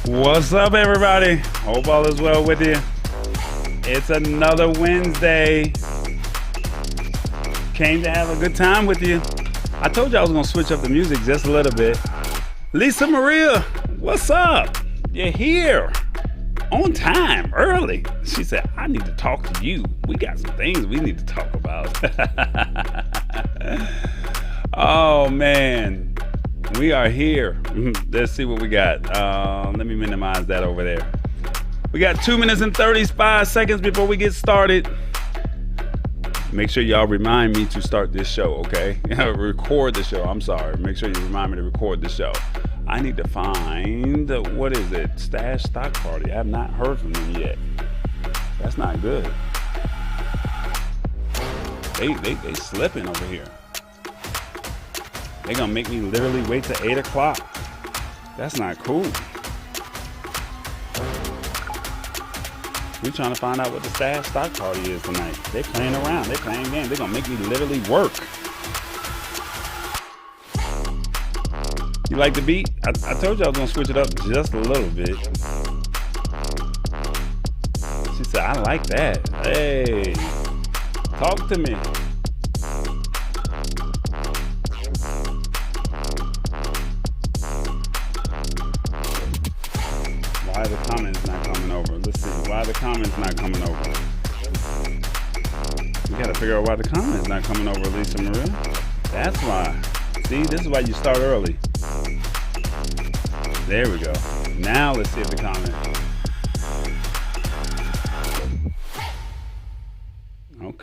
What's up, everybody? Hope all is well with you. It's another Wednesday. Came to have a good time with you. I told you I was going to switch up the music just a little bit. Lisa Maria, what's up? You're here. On time, early. She said, I need to talk to you. We got some things we need to talk about. Oh, man. We are here. Let's see what we got. Let me minimize that over there. We got 2 minutes and 35 seconds before we get started. Make sure y'all remind me to start this show, okay? Record the show. I'm sorry. Make sure you remind me to record the show. I need to find, what is it? Stash Stock Party. I have not heard from them yet. That's not good. They slipping over here. They're gonna make me literally wait till 8 o'clock. That's not cool. We're trying to find out what the Stash Stock Party is tonight. They're playing around. They're playing games. They're gonna make me literally work. You like the beat? I told you I was gonna switch it up just a little bit. She said, I like that. Hey, talk to me. Why the comments not coming over? Let's see. Why the comments not coming over? We gotta figure out why the comments not coming over, Lisa Maria. That's why. See, this is why you start early. There we go. Now let's see if the comments.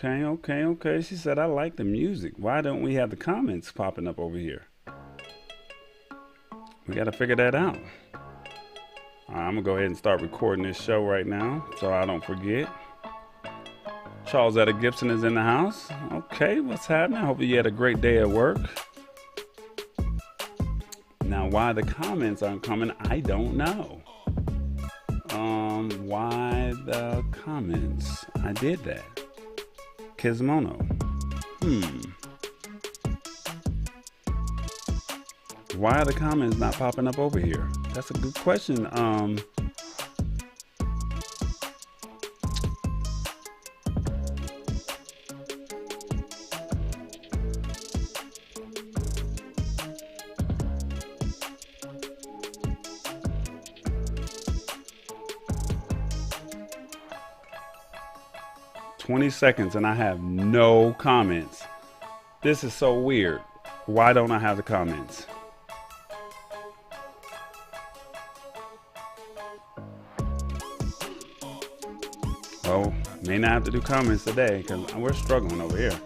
Okay. She said, I like the music. Why don't we have the comments popping up over here? We gotta figure that out. All right, I'm gonna go ahead and start recording this show right now so I don't forget. Charles Etta Gibson is in the house. Okay, what's happening? Hopefully you had a great day at work. Now, why the comments aren't coming, I don't know. Why the comments? I did that. Kismono. Why are the comments not popping up over here? That's a good question. 20 seconds and I have no comments. This is so weird. Why don't I have the comments? Oh, may not have to do comments today because we're struggling over here.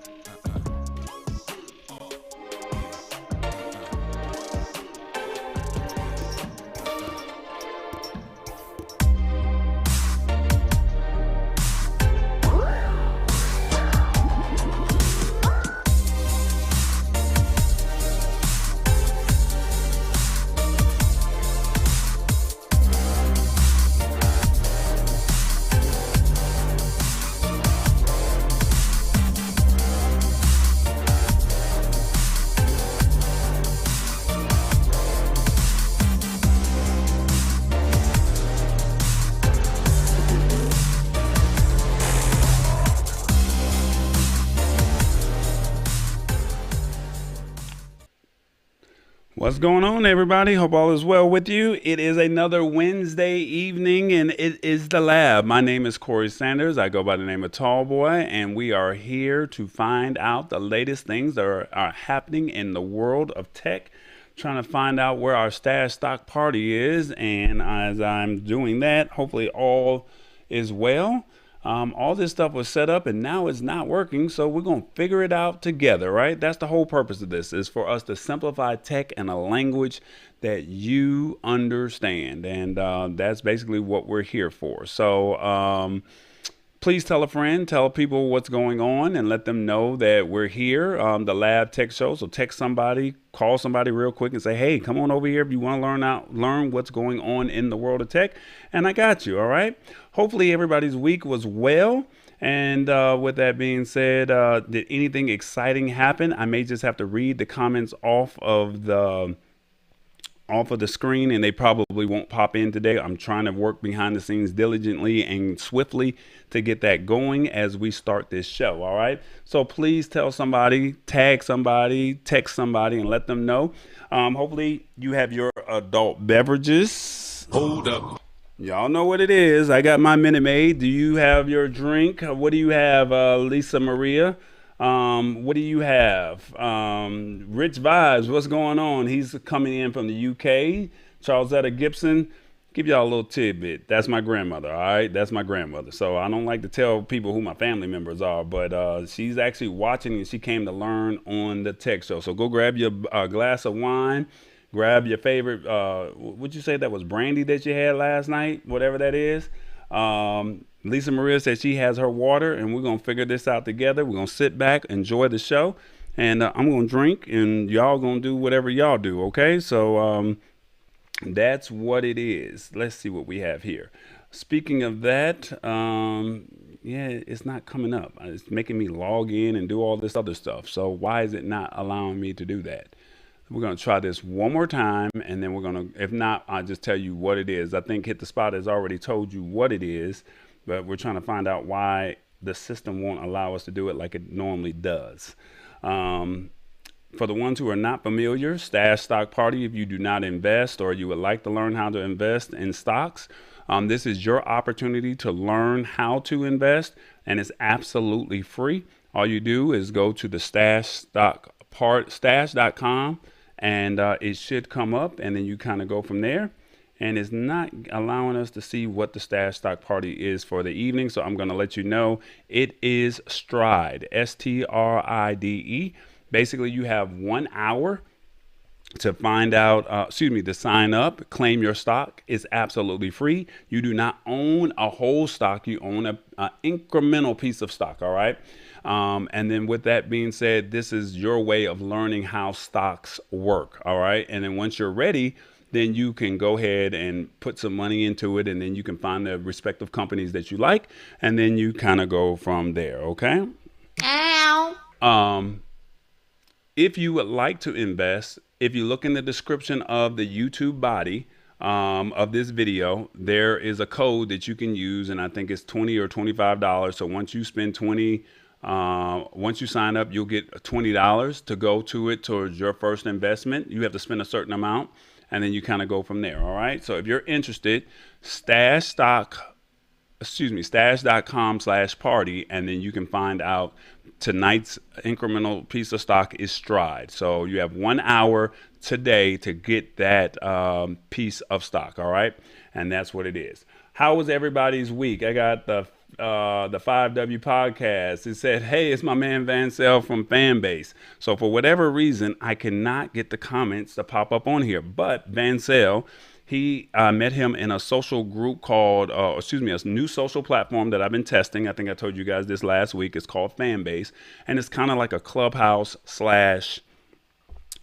What's going on, everybody? Hope all is well with you. It is another Wednesday evening, and it is The Lab. My name is Corey Sanders. I go by the name of Tall Boy, and we are here to find out the latest things that are happening in the world of tech, trying to find out where our Stash Stock Party is. And as I'm doing that, hopefully all is well. All this stuff was set up and now it's not working, so we're going to figure it out together, right? That's the whole purpose of this, is for us to simplify tech in a language that you understand, and that's basically what we're here for. So please tell a friend, tell people what's going on, and let them know that we're here, the Lab Tech Show. So text somebody, call somebody real quick and say, hey, come on over here if you want to learn what's going on in the world of tech. And I got you, all right? Hopefully everybody's week was well. And with that being said, did anything exciting happen? I may just have to read the comments off of the screen, and they probably won't pop in today. I'm trying to work behind the scenes diligently and swiftly to get that going as we start this show. All right. So please tell somebody, tag somebody, text somebody, and let them know. Hopefully you have your adult beverages. Hold up. Y'all know what it is. I got my Minute Maid. Do you have your drink? What do you have, Lisa Maria? What do you have? Rich Vibes, what's going on? He's coming in from the UK. Charlesetta Gibson, give y'all a little tidbit. That's my grandmother, all right? That's my grandmother. So I don't like to tell people who my family members are, but she's actually watching, and she came to learn on the tech show. So go grab your glass of wine. Grab your favorite, would you say that was brandy that you had last night? Whatever that is. Lisa Maria said she has her water, and we're going to figure this out together. We're going to sit back, enjoy the show, and I'm going to drink, and y'all going to do whatever y'all do, okay? So that's what it is. Let's see what we have here. Speaking of that, yeah, it's not coming up. It's making me log in and do all this other stuff. So why is it not allowing me to do that? We're going to try this one more time, and then we're going to, if not, I'll just tell you what it is. I think Hit the Spot has already told you what it is, but we're trying to find out why the system won't allow us to do it like it normally does. For the ones who are not familiar, Stash Stock Party, if you do not invest or you would like to learn how to invest in stocks, this is your opportunity to learn how to invest, and it's absolutely free. All you do is go to the stash.com, and it should come up, and then you kind of go from there. And it's not allowing us to see what the Stash Stock Party is for the evening, so I'm going to let you know it is Stride, STRIDE. Basically, you have 1 hour to find out, to sign up, claim your stock. It's absolutely free. You do not own a whole stock. You own an incremental piece of stock, all right? And then with that being said, this is your way of learning how stocks work, all right? And then once you're ready, then you can go ahead and put some money into it, and then you can find the respective companies that you like, and then you kind of go from there, okay? Ow. If you would like to invest, if you look in the description of the YouTube body of this video, there is a code that you can use, and I think it's $20 or $25. So once you spend once you sign up, you'll get $20 to go to it towards your first investment. You have to spend a certain amount, and then you kind of go from there. All right. So if you're interested, stash.com/party, and then you can find out tonight's incremental piece of stock is Stride. So you have 1 hour today to get that piece of stock. All right. And that's what it is. How was everybody's week? I got the 5W podcast. It said, hey, it's my man Vancell from Fanbase. So for whatever reason, I cannot get the comments to pop up on here. But Vancell, I met him in a social group called, a new social platform that I've been testing. I think I told you guys this last week. It's called Fanbase, and it's kind of like a Clubhouse slash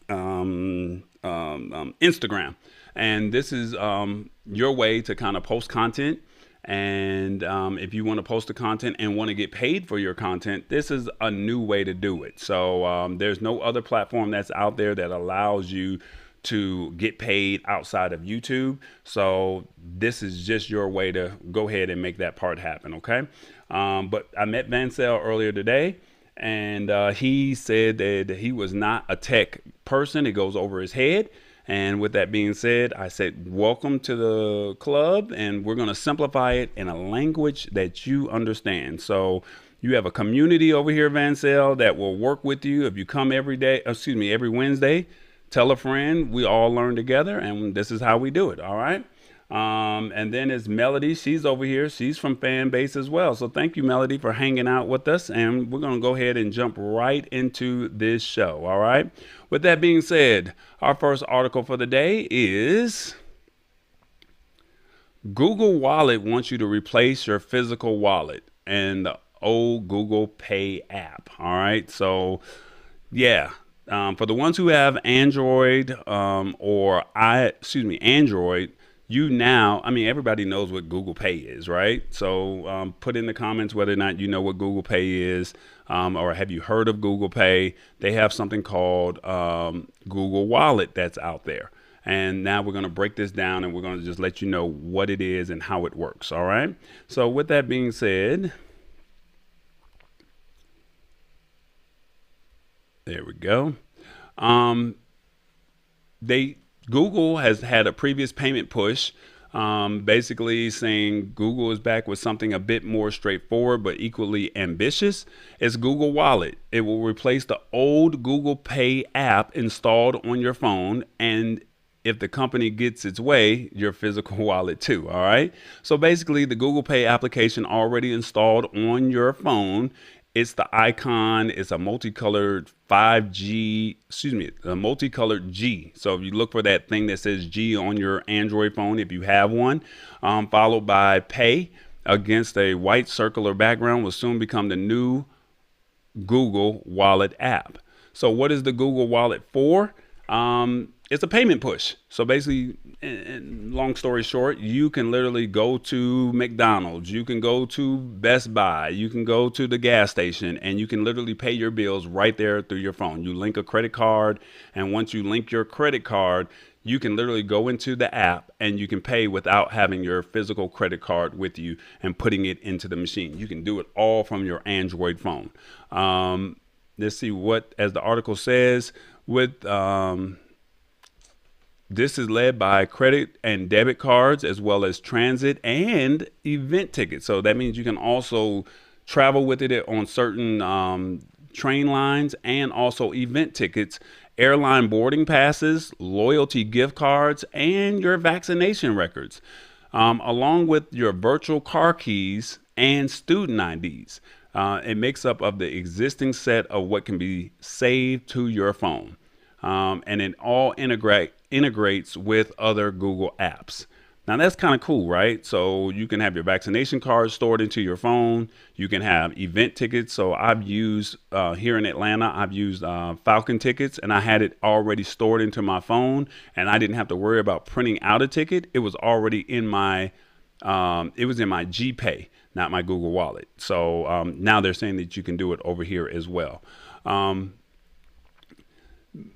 Instagram. And this is your way to kind of post content. And if you want to post the content and want to get paid for your content, this is a new way to do it. So there's no other platform that's out there that allows you to get paid outside of YouTube. So this is just your way to go ahead and make that part happen. Okay. But I met Vancell earlier today, and he said that he was not a tech person. It goes over his head. And with that being said, I said, welcome to the club, and we're going to simplify it in a language that you understand. So you have a community over here, Vancell, that will work with you. If you come every Wednesday, tell a friend. We all learn together, and this is how we do it. All right. And then it's Melody. She's over here. She's from Fanbase as well. So thank you, Melody, for hanging out with us. And we're going to go ahead and jump right into this show. All right. With that being said, our first article for the day is Google Wallet wants you to replace your physical wallet. and the old Google Pay app. All right. So, yeah. For the ones who have Android Android, I mean, everybody knows what Google Pay is, right? So put in the comments whether or not you know what Google Pay is, or have you heard of Google Pay? They have something called Google Wallet that's out there. And now we're going to break this down and we're going to just let you know what it is and how it works. All right. So with that being said, there we go. Um, Google has had a previous payment push, basically saying Google is back with something a bit more straightforward but equally ambitious. It's Google Wallet. It will replace the old Google Pay app installed on your phone, and if the company gets its way, your physical wallet too. All right. So basically, the Google Pay application already installed on your phone. It's the icon. It's a multicolored 5G, a multicolored G. So if you look for that thing that says G on your Android phone, if you have one, followed by Pay against a white circular background, will soon become the new Google Wallet app. So what is the Google Wallet for? It's a payment push. So basically, long story short, you can literally go to McDonald's, you can go to Best Buy, you can go to the gas station, and you can literally pay your bills right there through your phone. You link a credit card, and once you link your credit card, you can literally go into the app and you can pay without having your physical credit card with you and putting it into the machine. You can do it all from your Android phone. Let's see what, as the article says, with this is led by credit and debit cards, as well as transit and event tickets. So that means you can also travel with it on certain train lines, and also event tickets, airline boarding passes, loyalty gift cards, and your vaccination records, along with your virtual car keys and student IDs. It makes up of the existing set of what can be saved to your phone. And it all integrates with other Google apps. Now that's kind of cool, right? So you can have your vaccination card stored into your phone. You can have event tickets. So I've used here in Atlanta, I've used Falcon tickets, and I had it already stored into my phone, and I didn't have to worry about printing out a ticket. It was already in my GPay, not my Google Wallet. So now they're saying that you can do it over here as well.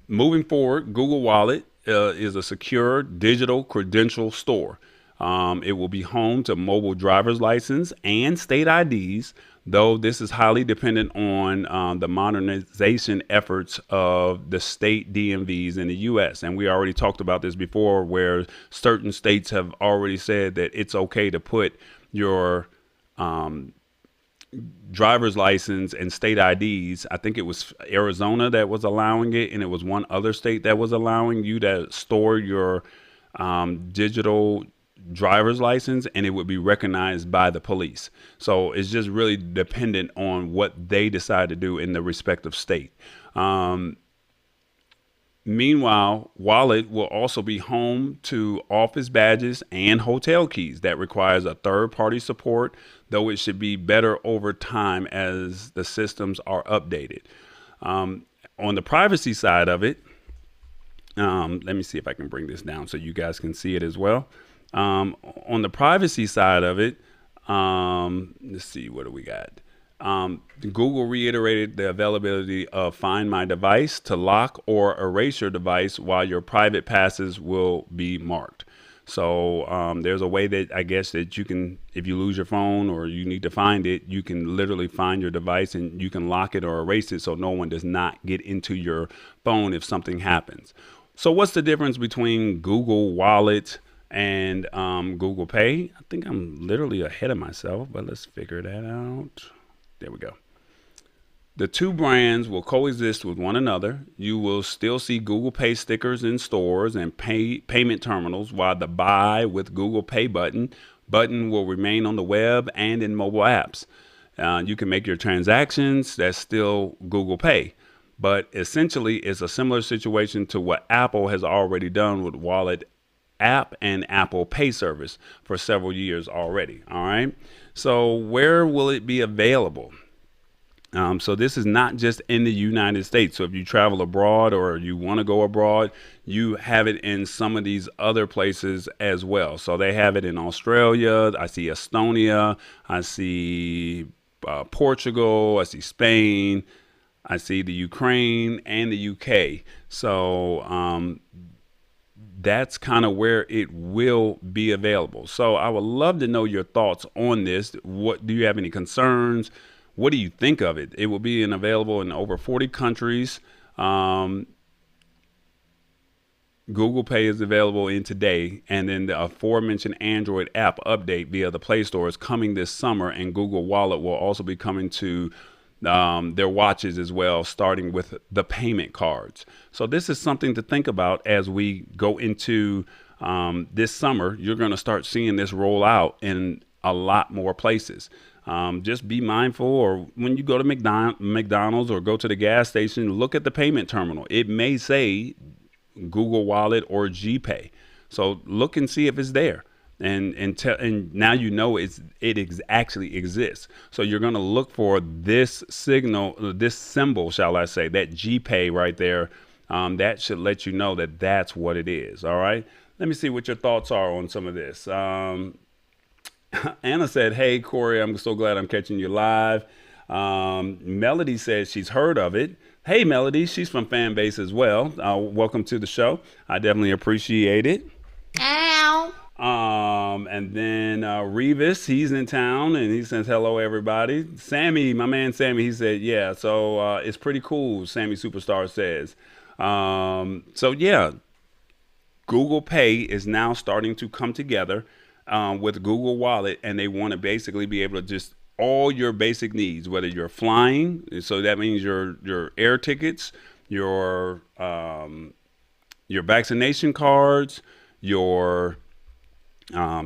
Moving forward, Google Wallet is a secure digital credential store. It will be home to mobile driver's license and state IDs, though this is highly dependent on the modernization efforts of the state DMVs in the U.S. And we already talked about this before, where certain states have already said that it's okay to put your driver's license and state IDs. I think it was Arizona that was allowing it, and it was one other state that was allowing you to store your digital driver's license, and it would be recognized by the police. So it's just really dependent on what they decide to do in the respective state. Meanwhile, Wallet will also be home to office badges and hotel keys. That requires a third-party support, though it should be better over time as the systems are updated. On the privacy side of it, let me see if I can bring this down so you guys can see it as well. On the privacy side of it, let's see, what do we got? Google reiterated the availability of Find My Device to lock or erase your device while your private passes will be marked. So there's a way that I guess that you can, if you lose your phone or you need to find it, you can literally find your device and you can lock it or erase it so no one does not get into your phone if something happens. So what's the difference between Google Wallet and Google Pay? I think I'm literally ahead of myself, but let's figure that out. There we go. The two brands will coexist with one another. You will still see Google Pay stickers in stores and payment terminals, while the Buy with Google Pay button will remain on the web and in mobile apps. You can make your transactions. That's still Google Pay. But essentially, it's a similar situation to what Apple has already done with Wallet app and Apple Pay service for several years already. All right. So where will it be available? So this is not just in the United States. So if you travel abroad or you want to go abroad, you have it in some of these other places as well. So they have it in Australia. I see Estonia. I see Portugal. I see Spain. I see the Ukraine and the UK. So that's kind of where it will be available. So I would love to know your thoughts on this. What do you have any concerns? What do you think of it? It will be available in over 40 countries. Google Pay is available in today, and then the aforementioned Android app update via the Play Store is coming this summer, and Google Wallet will also be coming to their watches as well, starting with the payment cards. So this is something to think about as we go into this summer. You're going to start seeing this roll out in a lot more places. Just be mindful, or when you go to McDonald's or go to the gas station, look at the payment terminal. It may say Google Wallet or GPay. So look and see if it's there. And now you know it actually exists. So you're going to look for this signal, this symbol, shall I say, that GPay right there. That should let you know that that's what it is. All right. Let me see what your thoughts are on some of this. Anna said, "Hey, Corey, I'm so glad I'm catching you live." Melody says she's heard of it. Hey, Melody, she's from Fanbase as well. Welcome to the show. I definitely appreciate it. Ow. And then Revis, he's in town, and he says, hello, everybody. Sammy, my man Sammy, he said, yeah, so it's pretty cool, Sammy Superstar says. So, yeah, Google Pay is now starting to come together with Google Wallet, and they want to basically be able to just all your basic needs, whether you're flying, so that means your air tickets, your vaccination cards, your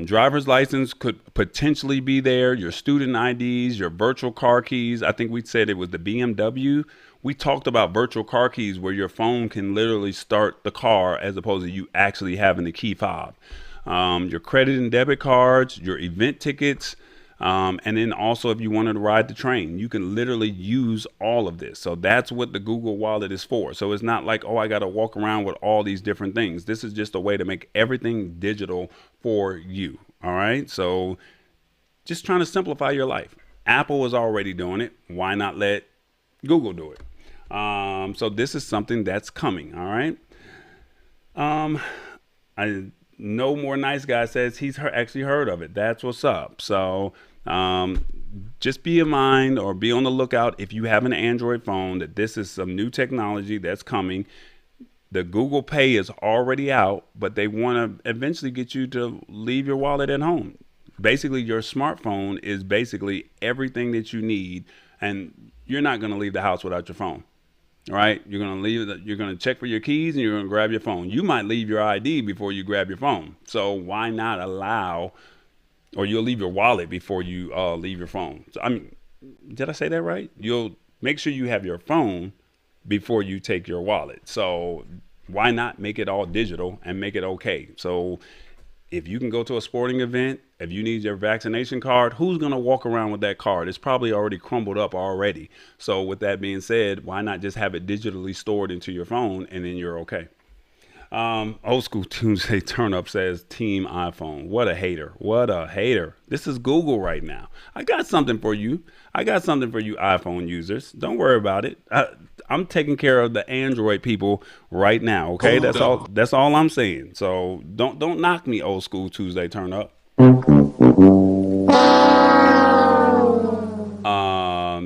driver's license could potentially be there, your student IDs, your virtual car keys. I think we said it was the BMW. We talked about virtual car keys where your phone can literally start the car as opposed to you actually having the key fob. Your credit and debit cards, your event tickets, and then also if you wanted to ride the train, you can literally use all of this. So that's what the Google Wallet is for. So it's not like, oh, I got to walk around with all these different things. This is just a way to make everything digital for you. All right. So just trying to simplify your life. Apple is already doing it. Why not let Google do it? So this is something that's coming. All right. I No More Nice Guy says he's actually heard of it. That's what's up. So just be in mind or be on the lookout if you have an Android phone that this is some new technology that's coming. The Google Pay is already out, but they want to eventually get you to leave your wallet at home. Basically, your smartphone is basically everything that you need, and you're not going to leave the house without your phone. All right, you're going to leave. You're going to check for your keys, and you're going to grab your phone. You might leave your ID before you grab your phone. So why not allow, or you'll leave your wallet before you leave your phone. So did I say that right? You'll make sure you have your phone before you take your wallet. So why not make it all digital and make it okay? So if you can go to a sporting event, if you need your vaccination card, who's going to walk around with that card? It's probably already crumbled up already. So with that being said, why not just have it digitally stored into your phone and then you're okay? Old School Tuesday Turn Up says Team iPhone. What a hater. What a hater. This is Google right now. I got something for you. I got something for you iPhone users. Don't worry about it. I'm taking care of the Android people right now. Okay. That's all I'm saying. So don't knock me, Old School Tuesday Turn Up.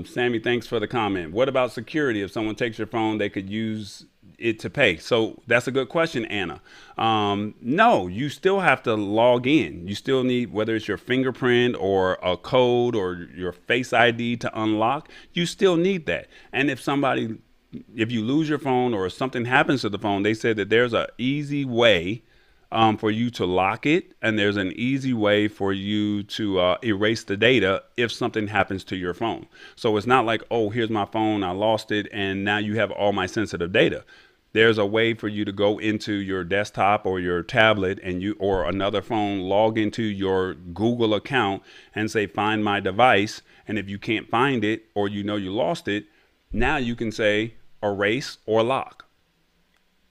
Sammy, thanks for the comment. What about security? If someone takes your phone, they could use it to pay. So that's a good question, Anna. No, you still have to log in. You still need, whether it's your fingerprint or a code or your Face ID to unlock, you still need that. And if you lose your phone or something happens to the phone, they said that there's an easy way for you to lock it, and there's an easy way for you to erase the data if something happens to your phone. So it's not like, oh, here's my phone, I lost it, and now you have all my sensitive data. there's a way for you to go into your desktop or your tablet and you or another phone, log into your Google account and say, find my device. And if you can't find it or you know you lost it, now you can say erase or lock.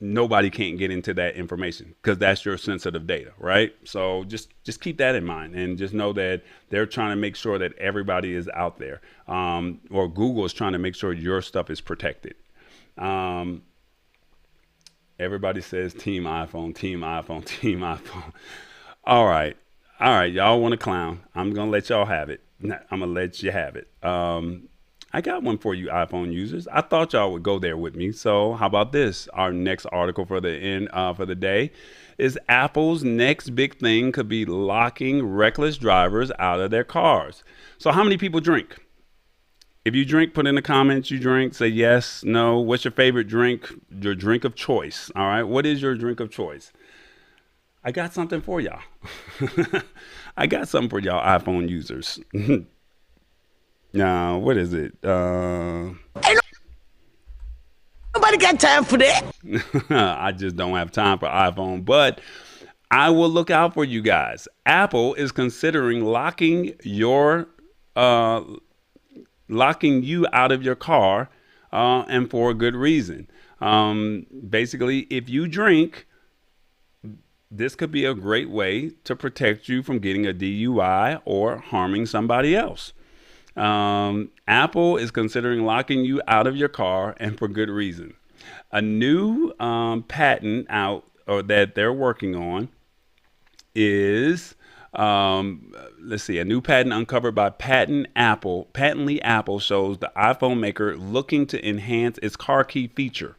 Nobody can't get into that information because that's your sensitive data, right? So just keep that in mind, and just know that they're trying to make sure that everybody is out there, or Google is trying to make sure your stuff is protected. Everybody says team iPhone, team iPhone, team iPhone. All right, y'all want to clown? I'm gonna let y'all have it. I'm gonna let you have it. I got one for you iPhone users. I thought y'all would go there with me. So how about this? Our next article for the day is Apple's next big thing could be locking reckless drivers out of their cars. So how many people drink? If you drink, put in the comments you drink. Say yes, no. What's your favorite drink? Your drink of choice. All right. What is your drink of choice? I got something for y'all. I got something for y'all iPhone users. Now, what is it? Ain't nobody got time for that. I just don't have time for iPhone, but I will look out for you guys. Apple is considering locking you out of your car, and for a good reason. Basically, if you drink, this could be a great way to protect you from getting a DUI or harming somebody else. Apple is considering locking you out of your car, and for good reason. A new patent out or that they're working on is let's see, a new patent uncovered by Patently Apple shows the iPhone maker looking to enhance its car key feature,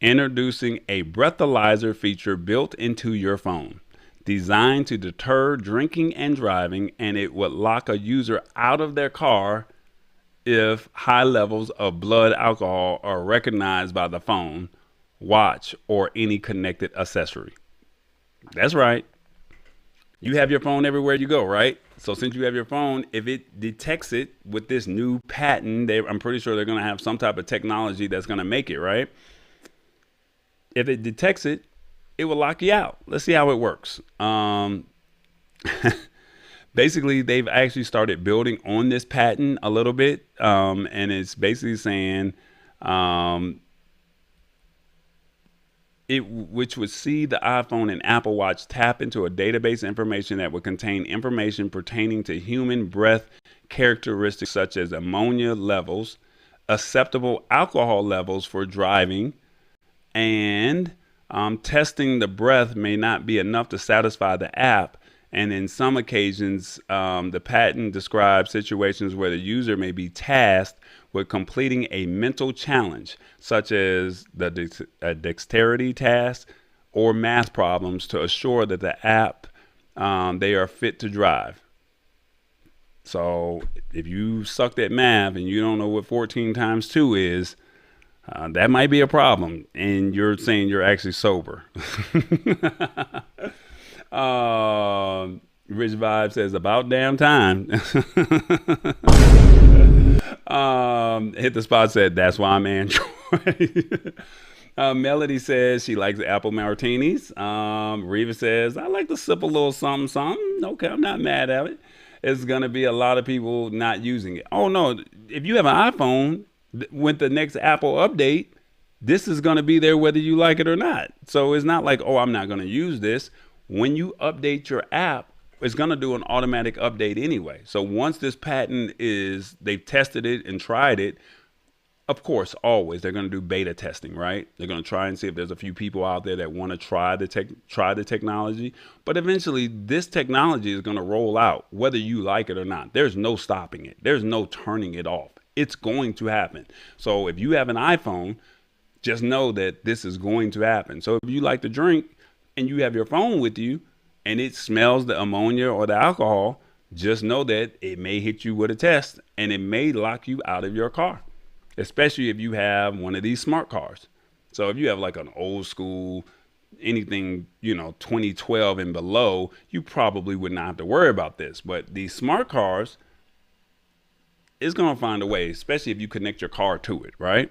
introducing a breathalyzer feature built into your phone, designed to deter drinking and driving, and it would lock a user out of their car if high levels of blood alcohol are recognized by the phone, watch, or any connected accessory. That's right. You have your phone everywhere you go, right? So since you have your phone, if it detects it with this new patent, I'm pretty sure they're going to have some type of technology that's going to make it, right? If it detects it, it will lock you out. Let's see how it works. Basically, they've actually started building on this patent a little bit, and it's basically saying which would see the iPhone and Apple Watch tap into a database information that would contain information pertaining to human breath characteristics such as ammonia levels, acceptable alcohol levels for driving, and testing the breath may not be enough to satisfy the app. And in some occasions, the patent describes situations where the user may be tasked with completing a mental challenge, such as the dexterity task or math problems, to assure that the app they are fit to drive. So if you sucked at math and you don't know what 14 times 2 is, that might be a problem, and you're saying you're actually sober. Rich Vibe says, about damn time. Hit the Spot said, that's why I'm Android. Melody says she likes apple martinis. Reva says, I like to sip a little something, something. Okay, I'm not mad at it. It's going to be a lot of people not using it. Oh, no. If you have an iPhone, with the next Apple update, this is going to be there whether you like it or not. So it's not like, oh, I'm not going to use this. When you update your app, it's going to do an automatic update anyway. So once this patent they've tested it and tried it, of course, always they're going to do beta testing, right? They're going to try and see if there's a few people out there that want to try the technology. But eventually, this technology is going to roll out whether you like it or not. There's no stopping it. There's no turning it off. It's going to happen. So if you have an iPhone, just know that this is going to happen. So if you like to drink and you have your phone with you and it smells the ammonia or the alcohol, just know that it may hit you with a test and it may lock you out of your car, especially if you have one of these smart cars. So if you have like an old school, anything, 2012 and below, you probably would not have to worry about this. But these smart cars, it's going to find a way, especially if you connect your car to it, right?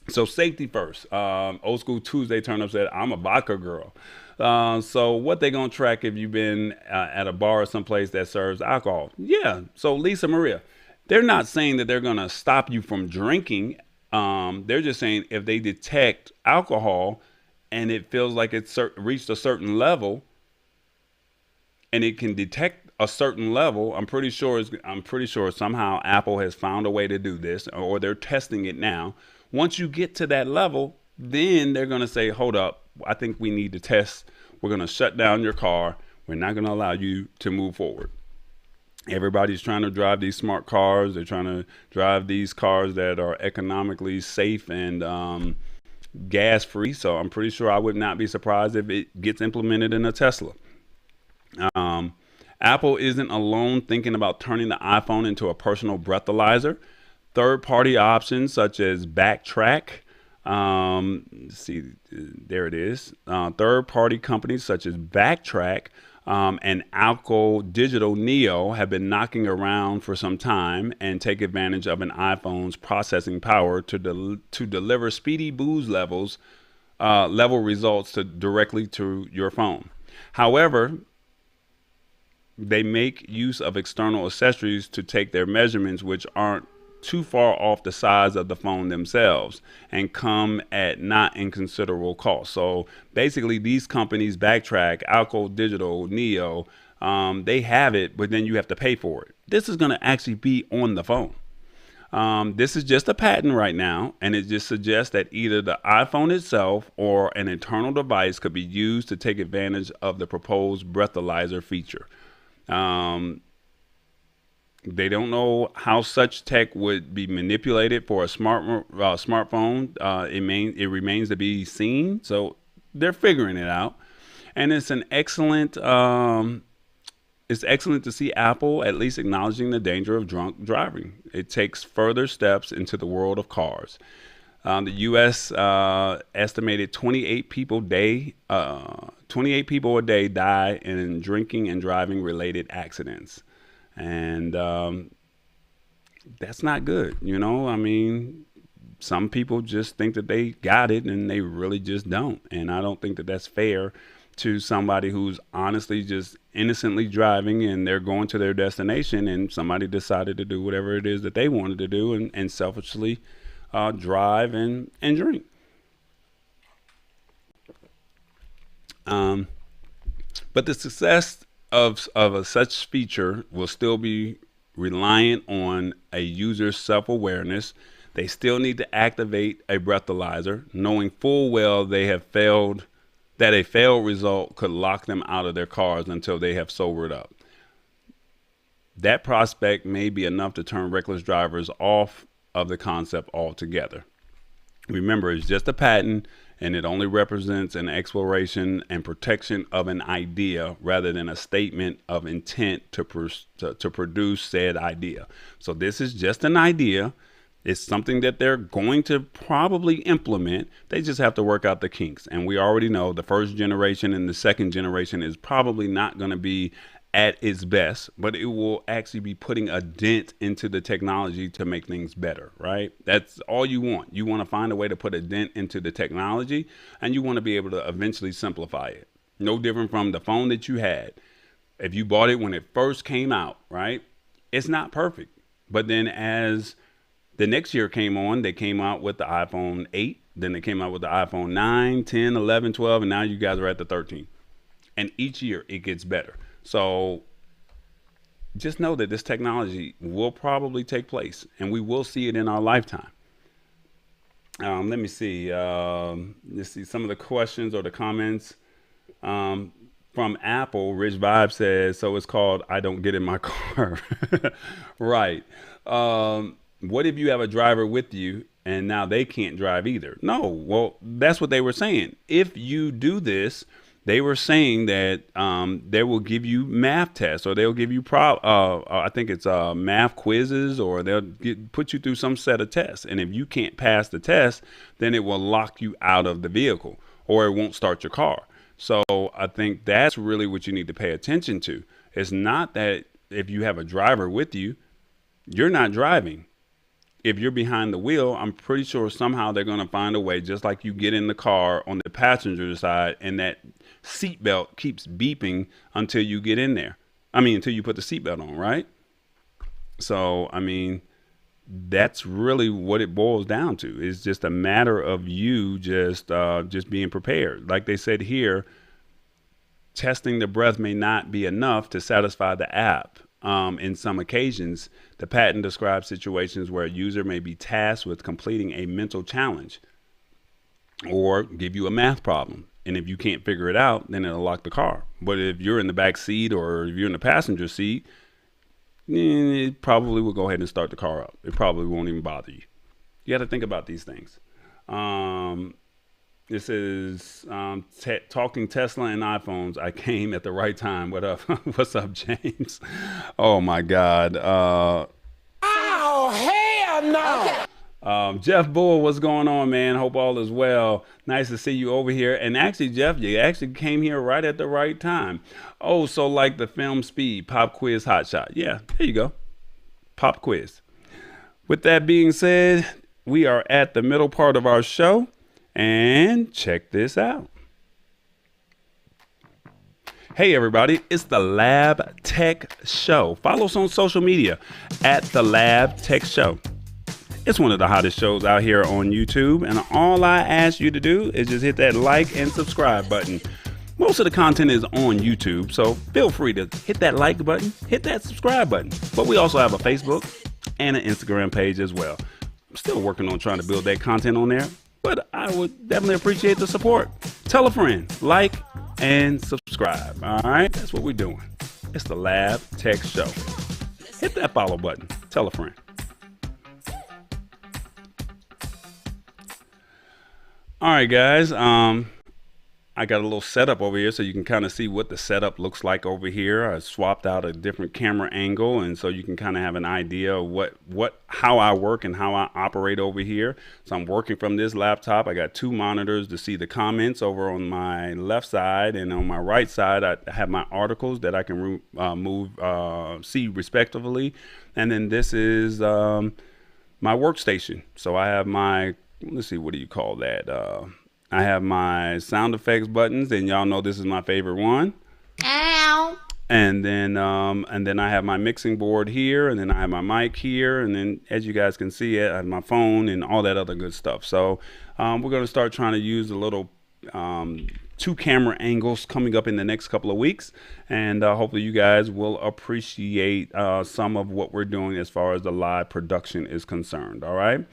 So safety first. Old school Tuesday turn up said, I'm a vodka girl. So what they gonna track if you've been at a bar or someplace that serves alcohol? Yeah. So Lisa Maria, they're not saying that they're gonna stop you from drinking. They're just saying if they detect alcohol and it feels like it's reached a certain level, and it can detect a certain level. I'm pretty sure somehow Apple has found a way to do this, or they're testing it now. Once you get to that level, then they're going to say, "Hold up, I think we need to test. We're going to shut down your car. We're not going to allow you to move forward." Everybody's trying to drive these smart cars. They're trying to drive these cars that are economically safe and gas free. So I'm pretty sure I would not be surprised if it gets implemented in a Tesla. Um, Apple isn't alone thinking about turning the iPhone into a personal breathalyzer. Third party options such as Backtrack, see, there it is. Third party companies such as Backtrack and Alco Digital Neo have been knocking around for some time and take advantage of an iPhone's processing power to deliver speedy boost level results directly to your phone. However, they make use of external accessories to take their measurements, which aren't too far off the size of the phone themselves and come at not inconsiderable cost. So basically, these companies, Backtrack, Alco Digital, Neo, they have it, but then you have to pay for it. This is going to actually be on the phone. This is just a patent right now, and it just suggests that either the iPhone itself or an internal device could be used to take advantage of the proposed breathalyzer feature. Um, they don't know how such tech would be manipulated for a smartphone. It remains to be seen. So they're figuring it out, and it's excellent to see Apple at least acknowledging the danger of drunk driving. It takes further steps into the world of cars. The U.S. Estimated 28 people a day die in drinking and driving related accidents, and that's not good. I mean, some people just think that they got it, and they really just don't. And I don't think that that's fair to somebody who's honestly just innocently driving, and they're going to their destination, and somebody decided to do whatever it is that they wanted to do, and selfishly drive and drink. Um, but the success of a such feature will still be reliant on a user's self-awareness. They still need to activate a breathalyzer, knowing full well that a failed result could lock them out of their cars until they have sobered up. That prospect may be enough to turn reckless drivers off of the concept altogether. Remember, it's just a patent, and it only represents an exploration and protection of an idea rather than a statement of intent to produce said idea. So this is just an idea. It's something that they're going to probably implement. They just have to work out the kinks. And we already know the first generation and the second generation is probably not going to be at its best, but it will actually be putting a dent into the technology to make things better, right? That's all you want. You want to find a way to put a dent into the technology, and you want to be able to eventually simplify it. No different from the phone that you had. If you bought it when it first came out, right? It's not perfect. But then as the next year came on, they came out with the iPhone 8, then they came out with the iPhone 9, 10, 11, 12, and now you guys are at the 13. And each year it gets better. So just know that this technology will probably take place, and we will see it in our lifetime. Let me see. Let's see some of the questions or the comments. From Apple, Rich Vibe says, so it's called I Don't Get in My Car. Right. What if you have a driver with you and now they can't drive either? No. Well, that's what they were saying. If you do this, they were saying that they will give you math tests, or they'll give you I think it's math quizzes, or put you through some set of tests. And if you can't pass the test, then it will lock you out of the vehicle, or it won't start your car. So I think that's really what you need to pay attention to. It's not that if you have a driver with you, you're not driving. if you're behind the wheel, I'm pretty sure somehow they're going to find a way, just like you get in the car on the passenger side and that seatbelt keeps beeping until you get in there. Until you put the seatbelt on, right? So, that's really what it boils down to. It's just a matter of you just being prepared. Like they said here, testing the breath may not be enough to satisfy the app. In some occasions, the patent describes situations where a user may be tasked with completing a mental challenge or give you a math problem. And if you can't figure it out, then it'll lock the car. But if you're in the back seat or if you're in the passenger seat, it probably will go ahead and start the car up. It probably won't even bother you. You got to think about these things. This is talking Tesla and iPhones. I came at the right time. What up? What's up, James? Oh, my God. Oh, hell no. Okay. Jeff Bull, what's going on, man? Hope all is well. Nice to see you over here. And actually, Jeff, you actually came here right at the right time. Oh, so like the film Speed, pop quiz, hot shot. Yeah, there you go. Pop quiz. With that being said, we are at the middle part of our show. And check this out. Hey, everybody, it's the Lab Tech Show. Follow us on social media at the Lab Tech Show. It's one of the hottest shows out here on YouTube, and all I ask you to do is just hit that like and subscribe button. Most of the content is on YouTube, so feel free to hit that like button, hit that subscribe button. But we also have a Facebook and an Instagram page as well. I'm still working on trying to build that content on there, but I would definitely appreciate the support. Tell a friend, like, and subscribe. All right, that's what we're doing. It's the Lab Tech Show. Hit that follow button. Tell a friend. All right, guys. I got a little setup over here so you can kind of see what the setup looks like over here. I swapped out a different camera angle, and so you can kind of have an idea of how I work and how I operate over here. So I'm working from this laptop. I got two monitors to see the comments over on my left side, and on my right side I have my articles that I can see respectively. And then this is my workstation. So I have my, let's see, what do you call that? I have my sound effects buttons, and y'all know this is my favorite one. Ow. And then I have my mixing board here, and then I have my mic here, and then as you guys can see, I have my phone and all that other good stuff. So we're going to start trying to use a little two camera angles coming up in the next couple of weeks, and hopefully you guys will appreciate some of what we're doing as far as the live production is concerned. All right.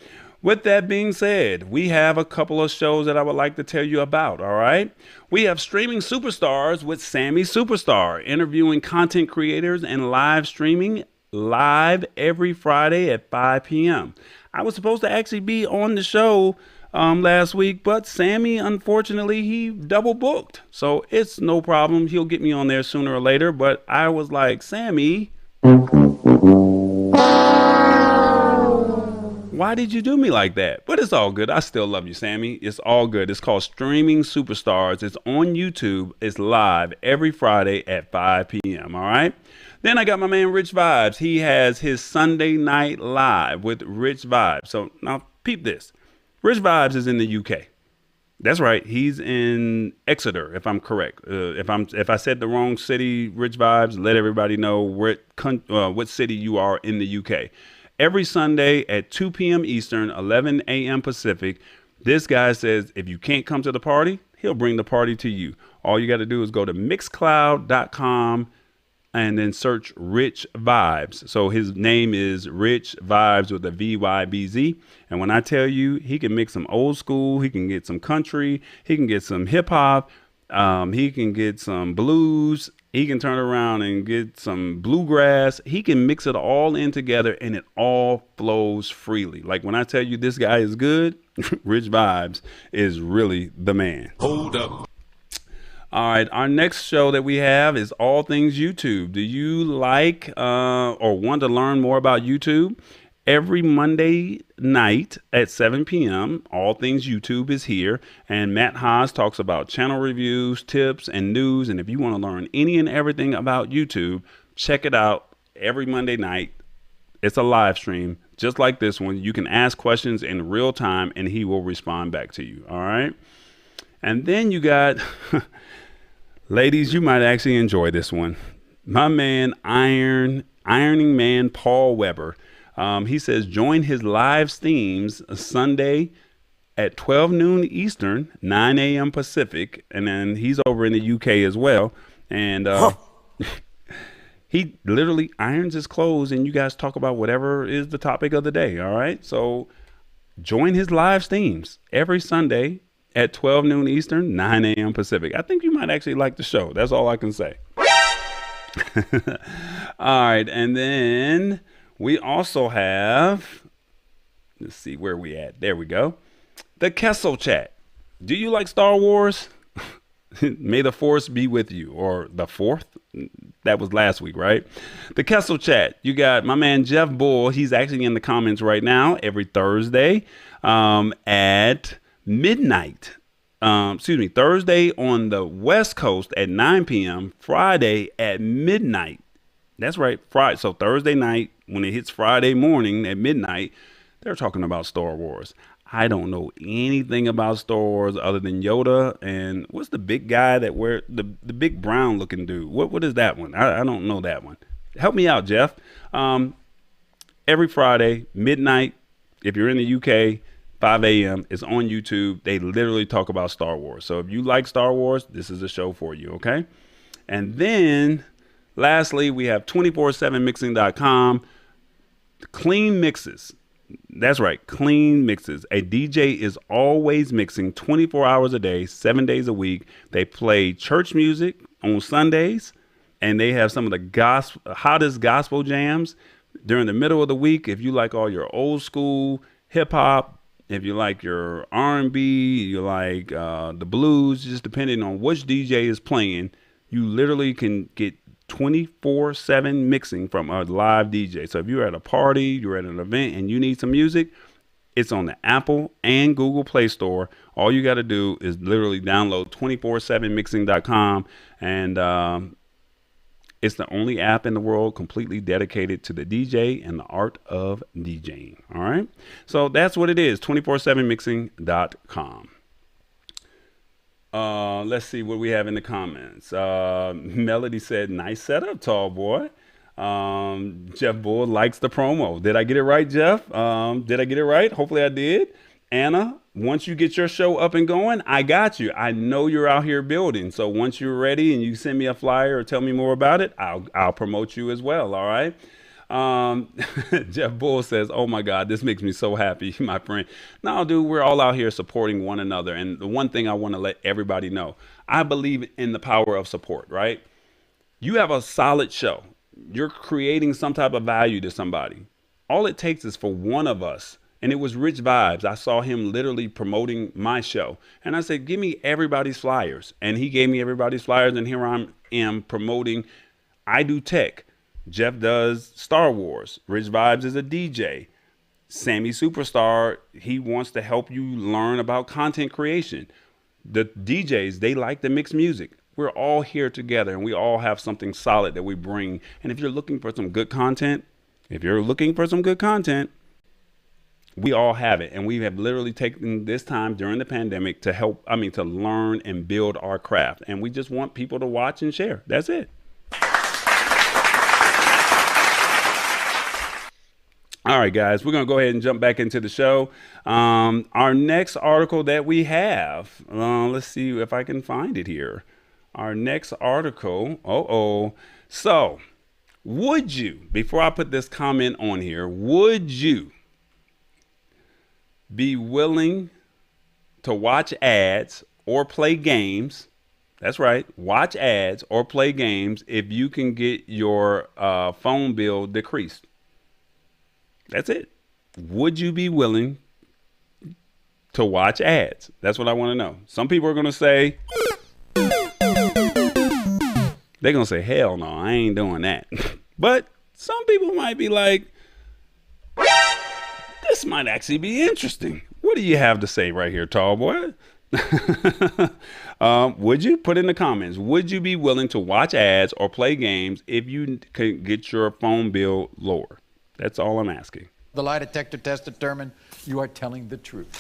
With that being said, we have a couple of shows that I would like to tell you about, all right? We have Streaming Superstars with Sammy Superstar, interviewing content creators and live streaming live every Friday at 5 p.m. I was supposed to actually be on the show last week, but Sammy, unfortunately, he double booked. So it's no problem. He'll get me on there sooner or later, but I was like, Sammy, why did you do me like that? But it's all good. I still love you, Sammy. It's all good. It's called Streaming Superstars. It's on YouTube. It's live every Friday at 5 p.m. All right. Then I got my man Rich Vibes. He has his Sunday Night Live with Rich Vibes. So now peep this. Rich Vibes is in the UK. That's right. He's in Exeter, if I'm correct. If I said the wrong city, Rich Vibes, let everybody know what city you are in the UK. Every Sunday at 2 p.m. Eastern, 11 a.m. Pacific, this guy says if you can't come to the party, he'll bring the party to you. All you got to do is go to mixcloud.com and then search Rich Vibes. So his name is Rich Vibes with a VYBZ. And when I tell you, he can mix some old school, he can get some country, he can get some hip hop, he can get some blues. He can turn around and get some bluegrass. He can mix it all in together, and it all flows freely. Like when I tell you this guy is good, Rich Vibes is really the man. Hold up. All right, our next show that we have is All Things YouTube. Do you like or want to learn more about YouTube? Every Monday night at 7 p.m., All Things YouTube is here, and Matt Haas talks about channel reviews, tips, and news. And if you want to learn any and everything about YouTube, check it out every Monday night. It's a live stream, just like this one. You can ask questions in real time and he will respond back to you. All right. And then you got, ladies, you might actually enjoy this one. My man, Ironing Man Paul Weber. He says, join his live streams Sunday at 12 noon Eastern, 9 a.m. Pacific. And then he's over in the UK as well. And he literally irons his clothes and you guys talk about whatever is the topic of the day. All right. So join his live streams every Sunday at 12 noon Eastern, 9 a.m. Pacific. I think you might actually like the show. That's all I can say. All right. And then we also have, let's see where we at. There we go. The Kessel Chat. Do you like Star Wars? May the Force be with you. Or the fourth. That was last week, right? The Kessel Chat. You got my man Jeff Bull. He's actually in the comments right now every Thursday at midnight. Thursday on the West Coast at 9 p.m. Friday at midnight. That's right. Friday. So Thursday night, when it hits Friday morning at midnight, they're talking about Star Wars. I don't know anything about Star Wars other than Yoda and what's the big guy that wear the big brown looking dude? What is that one? I don't know that one. Help me out, Jeff. Every Friday, midnight, if you're in the UK, 5 a.m. It's on YouTube. They literally talk about Star Wars. So if you like Star Wars, this is a show for you, okay? And then lastly, we have 247mixing.com. Clean mixes. That's right. Clean mixes. A DJ is always mixing 24 hours a day, 7 days a week. They play church music on Sundays, and they have some of the hottest gospel jams during the middle of the week. If you like all your old school hip hop, if you like your R&B, you like the blues, just depending on which DJ is playing, you literally can get 24/7 mixing from a live DJ. So if you're at a party, you're at an event, and you need some music, it's on the Apple and Google Play Store. All you got to do is literally download 247mixing.com, and it's the only app in the world completely dedicated to the DJ and the art of DJing. All right. So that's what it is. 247mixing.com. Let's see what we have in the comments. Melody said, nice setup, tall boy. Jeff Bull likes the promo. Did I get it right, Jeff? Did I get it right? Hopefully I did. Anna, once you get your show up and going, I got you. I know you're out here building. So once you're ready and you send me a flyer or tell me more about it, I'll promote you as well. All right. Jeff Bull says, oh my God, this makes me so happy, my friend. No, dude, we're all out here supporting one another. And the one thing I want to let everybody know, I believe in the power of support, right? You have a solid show. You're creating some type of value to somebody. All it takes is for one of us. And it was Rich Vibes. I saw him literally promoting my show. And I said, give me everybody's flyers. And he gave me everybody's flyers. And here I am promoting. I do tech. Jeff does Star Wars. Rich Vibes is a DJ. Sammy Superstar, he wants to help you learn about content creation. The DJs, they like to mix music. We're all here together and we all have something solid that we bring. And if you're looking for some good content, we all have it. And we have literally taken this time during the pandemic to to learn and build our craft. And we just want people to watch and share. That's it. All right, guys, we're going to go ahead and jump back into the show. Our next article that we have, let's see if I can find it here. Our next article. So would you, before I put this comment on here, would you be willing to watch ads or play games? That's right. Watch ads or play games if you can get your phone bill decreased. That's it. Would you be willing to watch ads? That's what I want to know. Some people are going to say, they're going to say, hell no, I ain't doing that. But some people might be like, this might actually be interesting. What do you have to say right here, tall boy? Would you put in the comments, would you be willing to watch ads or play games if you could get your phone bill lower? That's all I'm asking. The lie detector test determined you are telling the truth.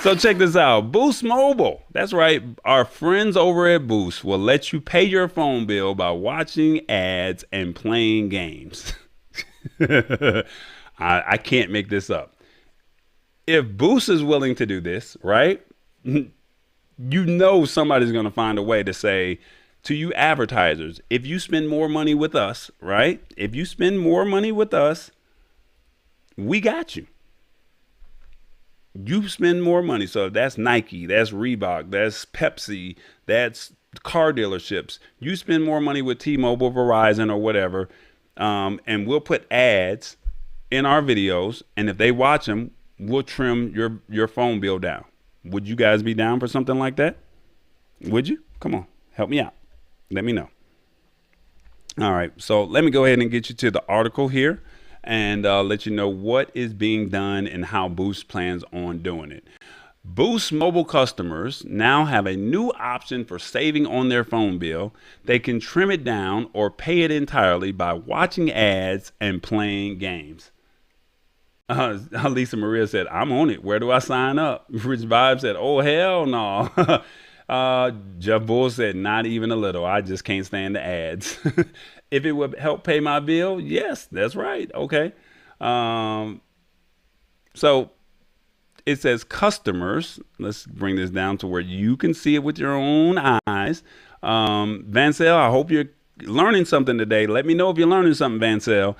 So check this out. Boost Mobile. That's right. Our friends over at Boost will let you pay your phone bill by watching ads and playing games. I can't make this up. If Boost is willing to do this, right? You know somebody's going to find a way to say to you advertisers, if you spend more money with us, right? If you spend more money with us, we got you. You spend more money. So if that's Nike, that's Reebok, that's Pepsi, that's car dealerships. You spend more money with T-Mobile, Verizon, or whatever, and we'll put ads in our videos. And if they watch them, we'll trim your phone bill down. Would you guys be down for something like that? Would you? Come on, help me out. Let me know. All right, so let me go ahead and get you to the article here and let you know what is being done and how Boost plans on doing it. Boost Mobile customers now have a new option for saving on their phone bill. They can trim it down or pay it entirely by watching ads and playing games. Lisa Maria said, I'm on it. Where do I sign up? Rich Vibe said, oh, hell no. Jeff Bull said, not even a little. I just can't stand the ads. If it would help pay my bill, yes, that's right. Okay. So it says customers. Let's bring this down to where you can see it with your own eyes. Vancell, I hope you're learning something today. Let me know if you're learning something, Vancell.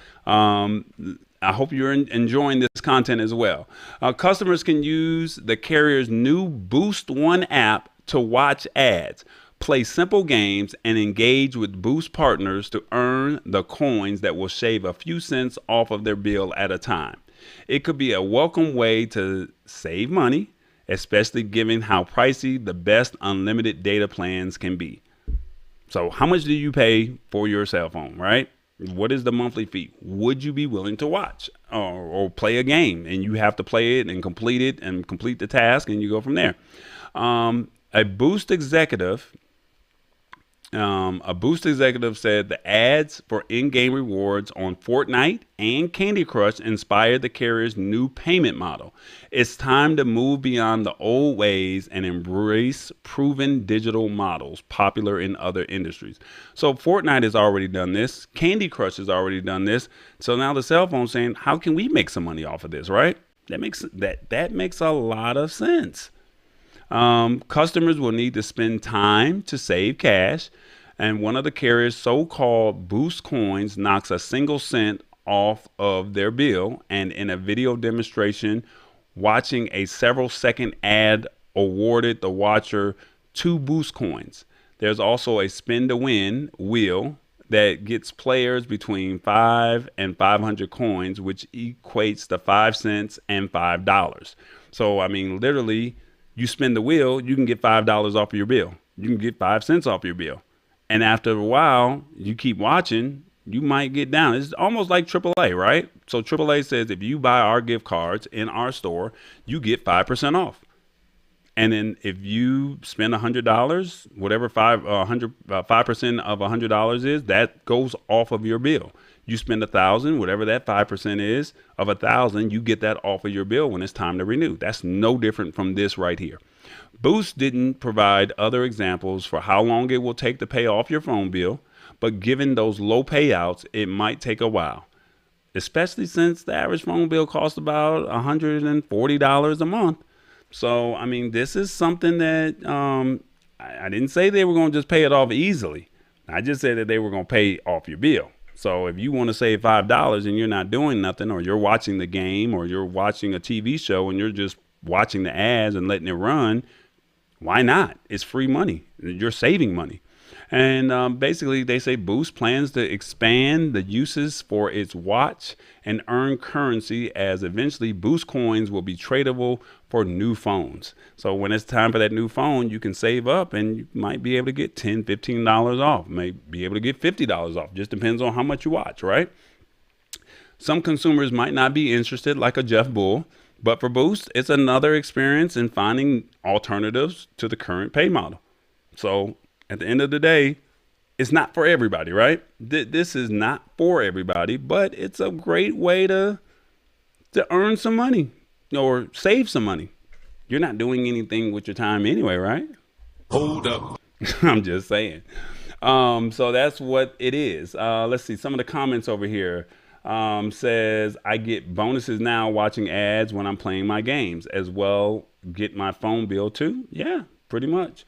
I hope you're enjoying this content as well. Customers can use the carrier's new Boost One app to watch ads, play simple games, and engage with Boost partners to earn the coins that will shave a few cents off of their bill at a time. It could be a welcome way to save money, especially given how pricey the best unlimited data plans can be. So how much do you pay for your cell phone, right? What is the monthly fee? Would you be willing to watch or play a game, and you have to play it and complete the task, and you go from there? A Boost executive said the ads for in-game rewards on Fortnite and Candy Crush inspired the carrier's new payment model. It's time to move beyond the old ways and embrace proven digital models popular in other industries. So Fortnite has already done this. Candy Crush has already done this. So now the cell phone's saying, how can we make some money off of this, right? That makes a lot of sense. Customers will need to spend time to save cash, and one of the carrier's so-called Boost coins knocks a single cent off of their bill. And in a video demonstration, watching a several-second ad awarded the watcher 2 Boost coins. There's also a spin-to-win wheel that gets players between 5 and 500 coins, which equates to 5 cents and $5. So, I mean, literally, you spin the wheel, you can get $5 off of your bill. You can get 5 cents off your bill. And after a while, you keep watching, you might get down. It's almost like AAA, right? So AAA says if you buy our gift cards in our store, you get 5% off. And then if you spend $100, whatever 5% of $100 is, that goes off of your bill. You spend $1,000, whatever that 5% is of $1,000, you get that off of your bill when it's time to renew. That's no different from this right here. Boost didn't provide other examples for how long it will take to pay off your phone bill, but given those low payouts, it might take a while, especially since the average phone bill costs about $140 a month. So, I mean, this is something that I didn't say they were going to just pay it off easily. I just said that they were going to pay off your bill. So if you want to save $5 and you're not doing nothing, or you're watching the game, or you're watching a TV show and you're just watching the ads and letting it run, why not? It's free money. You're saving money. And basically, they say Boost plans to expand the uses for its watch and earn currency, as eventually Boost coins will be tradable for new phones. So when it's time for that new phone, you can save up and you might be able to get $10, $15 off. May be able to get $50 off. Just depends on how much you watch, right? Some consumers might not be interested, like a Jeff Bull, but for Boost, it's another experience in finding alternatives to the current pay model. So at the end of the day, it's not for everybody, right? This is not for everybody, but it's a great way to earn some money or save some money. You're not doing anything with your time anyway, right? Hold up. I'm just saying. So that's what it is. Let's see. Some of the comments over here says, I get bonuses now watching ads when I'm playing my games, as well get my phone bill too. Yeah, pretty much.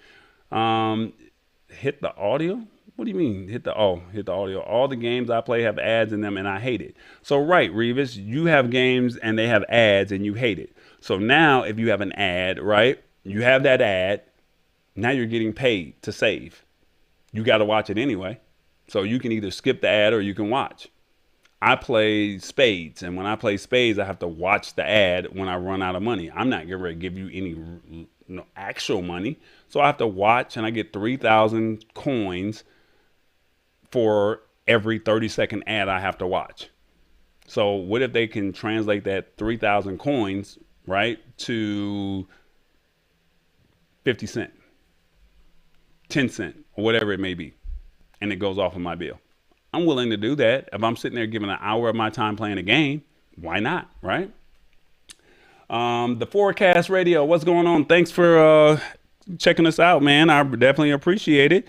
Hit the audio. What do you mean? Hit the audio. All the games I play have ads in them and I hate it. So right, Revis, you have games and they have ads and you hate it. So now if you have an ad, right? You have that ad. Now you're getting paid to save. You got to watch it anyway. So you can either skip the ad or you can watch. I play spades, and when I play spades, I have to watch the ad when I run out of money. I'm not getting ready to give you any actual money. So I have to watch, and I get 3,000 coins for every 30-second ad I have to watch. So what if they can translate that 3,000 coins, right, to 50 cents, 10 cents, or whatever it may be, and it goes off of my bill? I'm willing to do that. If I'm sitting there giving an hour of my time playing a game, why not, right? The Forecast Radio, what's going on? Thanks for checking us out, man. I definitely appreciate it.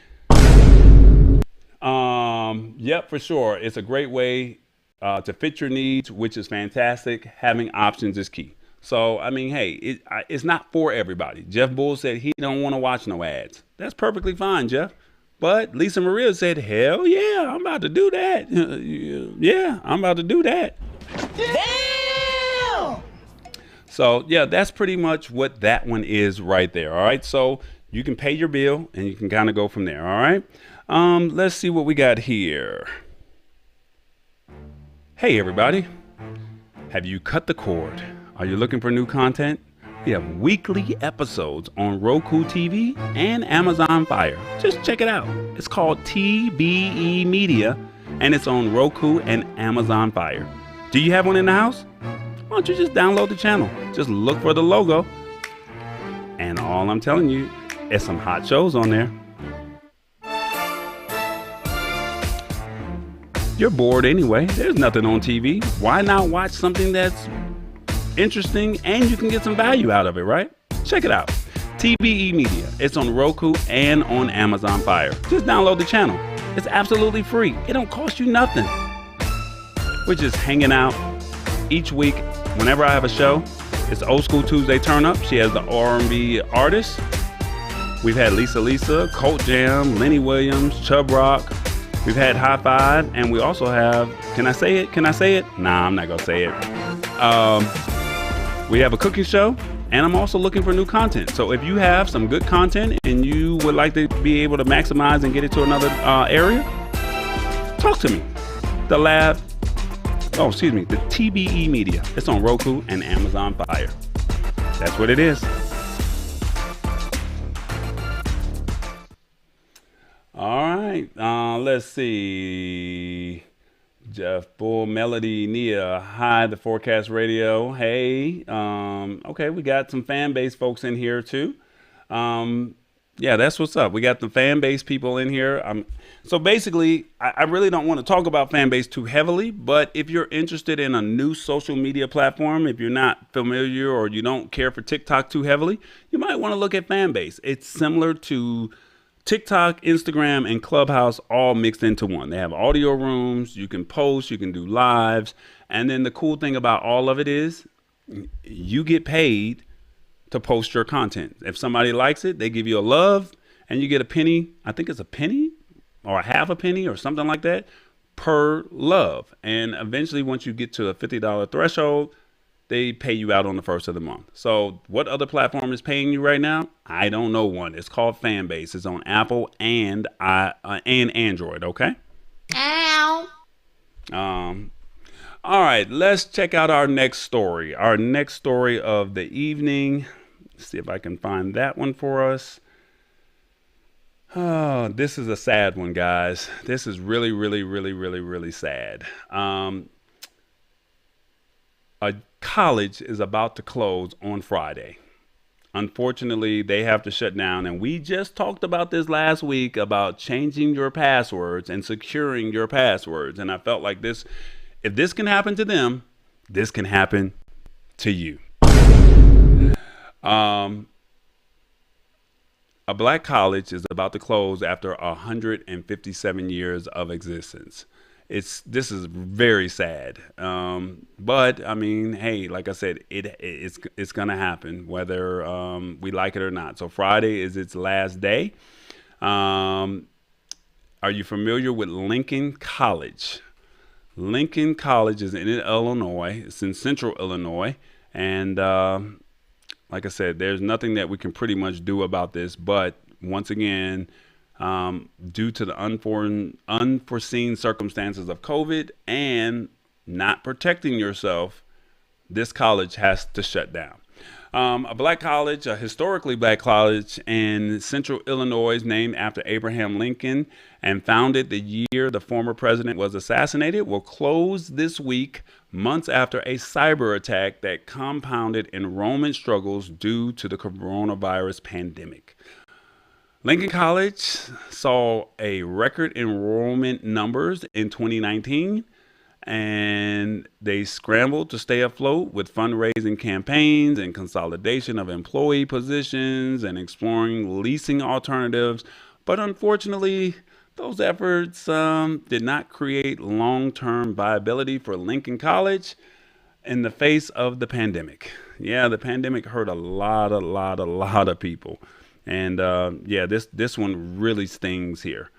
Yep, for sure. It's a great way to fit your needs, which is fantastic. Having options is key. So, I mean, hey, it's not for everybody. Jeff Bull said he don't want to watch no ads. That's perfectly fine, Jeff. But Lisa Maria said, hell yeah, I'm about to do that. Yeah, I'm about to do that. Damn! So, yeah, that's pretty much what that one is right there. All right. So you can pay your bill and you can kind of go from there. All right. Let's see what we got here. Hey, everybody. Have you cut the cord? Are you looking for new content? We have weekly episodes on Roku TV and Amazon Fire. Just check it out. It's called TBE Media, and it's on Roku and Amazon Fire. Do you have one in the house? Why don't you just download the channel? Just look for the logo. And all I'm telling you is some hot shows on there. You're bored anyway. There's nothing on TV. Why not watch something that's interesting and you can get some value out of it, right? Check it out. TBE Media. It's on Roku and on Amazon Fire. Just download the channel. It's absolutely free. It don't cost you nothing. We're just hanging out each week. Whenever I have a show, it's Old School Tuesday Turn Up. She has the R&B artists. We've had Lisa, Colt Jam, Lenny Williams, Chubb Rock. We've had High Five, and we also have, can I say it? Nah, I'm not gonna say it. We have a cooking show, and I'm also looking for new content. So if you have some good content and you would like to be able to maximize and get it to another area, talk to me. The TBE Media. It's on Roku and Amazon Fire. That's what it is. All right, let's see. Jeff Bull, Melody, Nia, hi, the Forecast Radio. Hey, okay, we got some fan base folks in here too. Yeah, that's what's up. We got the fan base people in here. So basically, I really don't want to talk about fan base too heavily, but if you're interested in a new social media platform, if you're not familiar or you don't care for TikTok too heavily, you might want to look at fan base. It's similar to TikTok, Instagram, and Clubhouse all mixed into one. They have audio rooms, you can post, you can do lives. And then the cool thing about all of it is you get paid to post your content. If somebody likes it, they give you a love and you get a penny. I think it's a penny or a half a penny or something like that per love. And eventually once you get to a $50 threshold, they pay you out on the first of the month. So what other platform is paying you right now? I don't know one. It's called Fanbase. It's on Apple and Android. Okay. Ow. All right. Let's check out our next story. Our next story of the evening. Let's see if I can find that one for us. Oh, this is a sad one, guys. This is really, really, really, really, really sad. A college is about to close on Friday. unfortunately, they have to shut down. And we just talked about this last week about changing your passwords and securing your passwords. And I felt like this, if this can happen to them, this can happen to you. Um, a black college is about to close after 157 years of existence. This is very sad, but I mean, hey, like I said, it's gonna happen whether we like it or not. So Friday is its last day. Um, are you familiar with Lincoln College? Lincoln College is in Illinois. It's in Central Illinois, and like I said, there's nothing that we can pretty much do about this. But once again, due to the unforeseen circumstances of COVID and not protecting yourself, this college has to shut down. A black college, a historically black college in Central Illinois, named after Abraham Lincoln and founded the year the former president was assassinated, will close this week, months after a cyber attack that compounded enrollment struggles due to the coronavirus pandemic. Lincoln College saw a record enrollment numbers in 2019, and they scrambled to stay afloat with fundraising campaigns and consolidation of employee positions and exploring leasing alternatives. But unfortunately, those efforts did not create long-term viability for Lincoln College in the face of the pandemic. Yeah, the pandemic hurt a lot of people. And yeah, this one really stings here.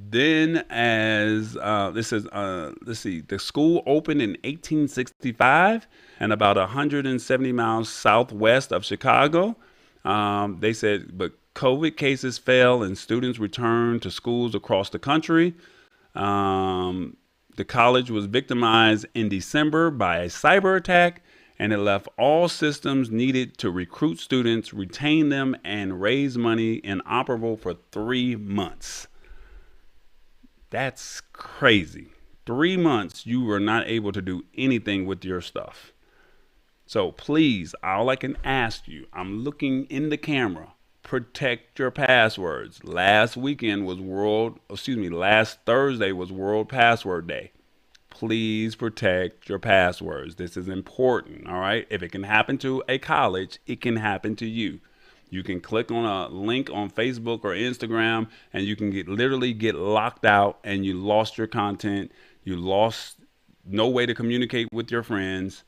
Then, as this is, let's see, the school opened in 1865 and about 170 miles southwest of Chicago. They said, but COVID cases fell and students returned to schools across the country. The college was victimized in December by a cyber attack, and it left all systems needed to recruit students, retain them, and raise money inoperable for 3 months. That's crazy. 3 months you were not able to do anything with your stuff. So please, all I can ask you, I'm looking in the camera, protect your passwords. Last Thursday was World Password Day. Please protect your passwords. This is important, all right? If it can happen to a college, it can happen to you. You can click on a link on Facebook or Instagram, and you can literally get locked out, and you lost your content. You lost no way to communicate with your friends.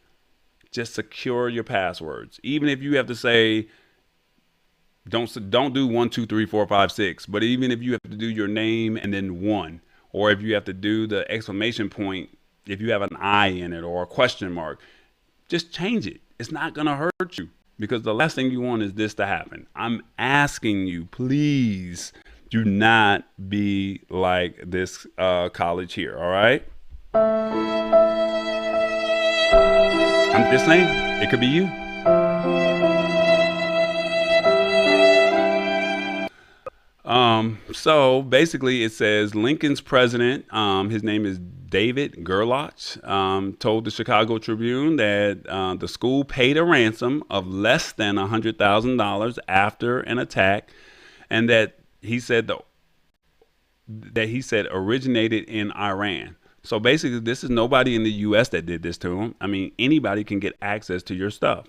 Just secure your passwords. Even if you have to say, don't do 1, 2, 3, 4, 5, 6. But even if you have to do your name and then 1, or if you have to do the exclamation point, if you have an I in it or a question mark, just change it. It's not gonna hurt you. Because the last thing you want is this to happen. I'm asking you, please do not be like this college here, all right? I'm just saying, it could be you. So basically it says Lincoln's president, his name is David Gerlach, told the Chicago Tribune that the school paid a ransom of less than $100,000 after an attack, and that he said originated in Iran. So basically, this is nobody in the U.S. that did this to him. I mean, anybody can get access to your stuff.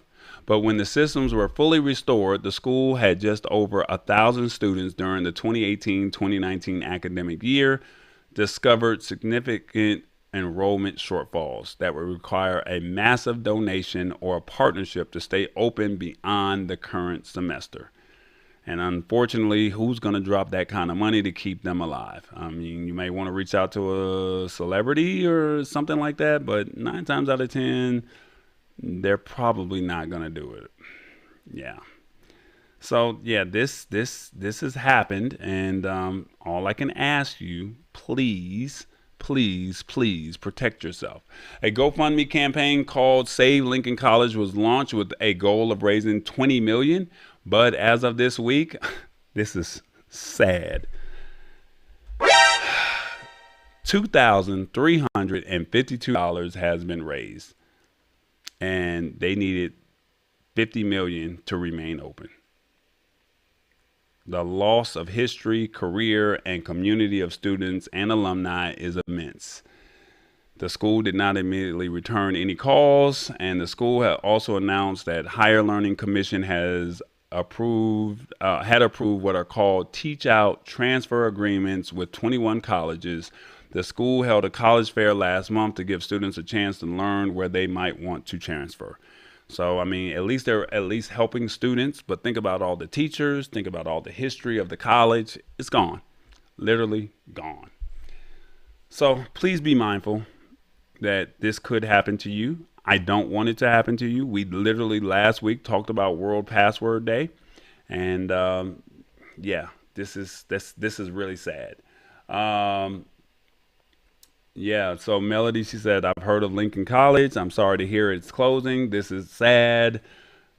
But when the systems were fully restored, the school had just over 1,000 students during the 2018-2019 academic year, discovered significant enrollment shortfalls that would require a massive donation or a partnership to stay open beyond the current semester. And unfortunately, who's going to drop that kind of money to keep them alive? I mean, you may want to reach out to a celebrity or something like that, but 9 times out of 10, they're probably not going to do it. Yeah. So yeah, this has happened, and all I can ask you, please protect yourself. A GoFundMe campaign called Save Lincoln College was launched with a goal of raising $20 million, but as of this week, this is sad. $2,352 has been raised, and they needed $50 million to remain open. The loss of history, career, and community of students and alumni is immense. The school did not immediately return any calls, and the school had also announced that Higher Learning Commission has had approved what are called teach out transfer agreements with 21 colleges. The school held a college fair last month to give students a chance to learn where they might want to transfer. So, I mean, at least they're at least helping students, but think about all the teachers, think about all the history of the college. It's gone, literally gone. So please be mindful that this could happen to you. I don't want it to happen to you. We literally last week talked about World Password Day, and yeah, this is really sad. Yeah, so Melody, she said, I've heard of Lincoln College. I'm sorry to hear it's closing. This is sad.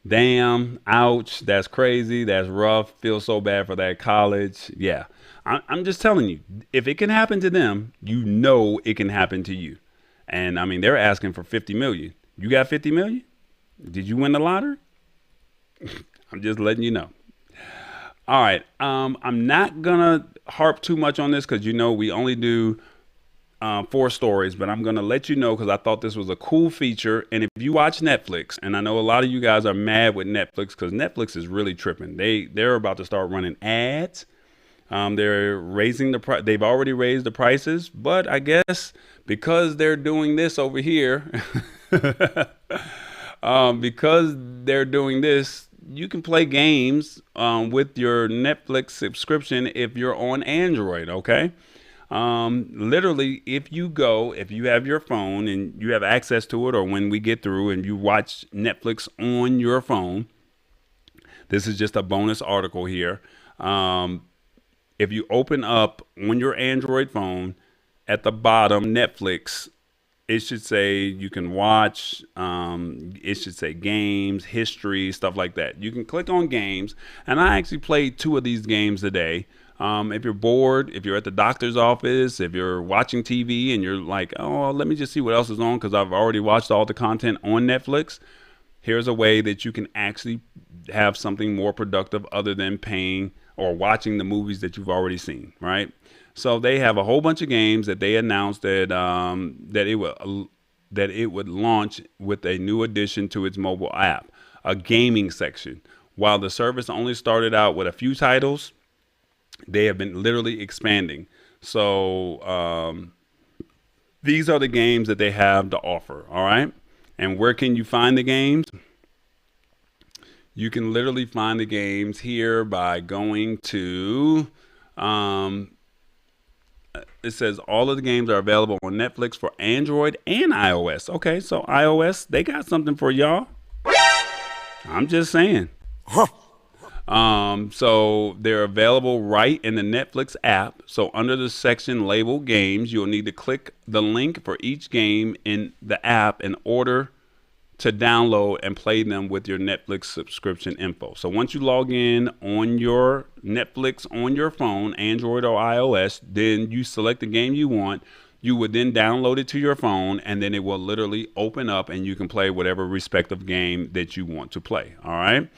Damn, ouch, that's crazy. That's rough. Feel so bad for that college. Yeah, I'm just telling you, if it can happen to them, you know it can happen to you. And I mean, they're asking for 50 million. You got 50 million? Did you win the lottery? I'm just letting you know. All right. I'm not gonna harp too much on this because we only do 4 stories, but I'm gonna let you know because I thought this was a cool feature. And if you watch Netflix, and I know a lot of you guys are mad with Netflix because Netflix is really tripping. They're about to start running ads. They're raising the price. They've already raised the prices, but I guess because they're doing this over here, because they're doing this, you can play games with your Netflix subscription if you're on Android. Okay. Literally, if you have your phone and you have access to it, or when we get through and you watch Netflix on your phone, this is just a bonus article here. If you open up on your Android phone at the bottom, Netflix, it should say you can watch, it should say games, history, stuff like that. You can click on games. And I actually played 2 of these games today. If you're bored, if you're at the doctor's office, if you're watching TV and you're like, oh, let me just see what else is on because I've already watched all the content on Netflix. Here's a way that you can actually have something more productive other than paying or watching the movies that you've already seen, right? So they have a whole bunch of games that they announced that it would launch with a new addition to its mobile app, a gaming section. While the service only started out with a few titles, they have been literally expanding. So these are the games that they have to offer, all right? And where can you find the games? You can literally find the games here by going to, it says all of the games are available on Netflix for Android and iOS. Okay, so iOS, they got something for y'all. I'm just saying. So they're available right in the Netflix app. So under the section labeled games, you'll need to click the link for each game in the app in order to download and play them with your Netflix subscription info. So once you log in on your Netflix on your phone, Android or iOS, then you select the game you want. You would then download it to your phone, and then it will literally open up and you can play whatever respective game that you want to play. All right.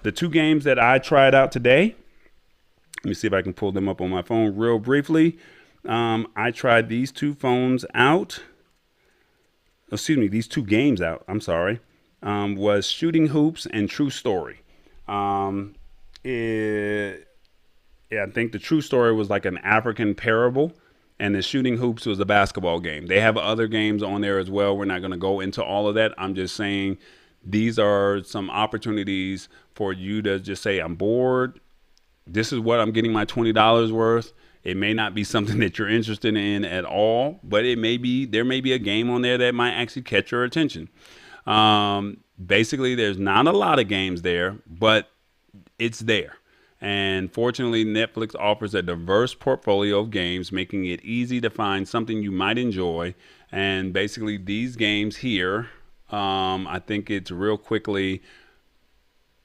The 2 games that I tried out today, let me see if I can pull them up on my phone real briefly. I tried these 2 phones out. These 2 games out, I'm sorry, was Shooting Hoops and True Story. I think the True Story was like an African parable, and the Shooting Hoops was a basketball game. They have other games on there as well. We're not going to go into all of that. I'm just saying these are some opportunities for you to just say, I'm bored. This is what I'm getting my $20 worth. It may not be something that you're interested in at all, but there may be a game on there that might actually catch your attention. Basically, there's not a lot of games there, but it's there. And fortunately, Netflix offers a diverse portfolio of games, making it easy to find something you might enjoy. And basically, these games here, I think it's real quickly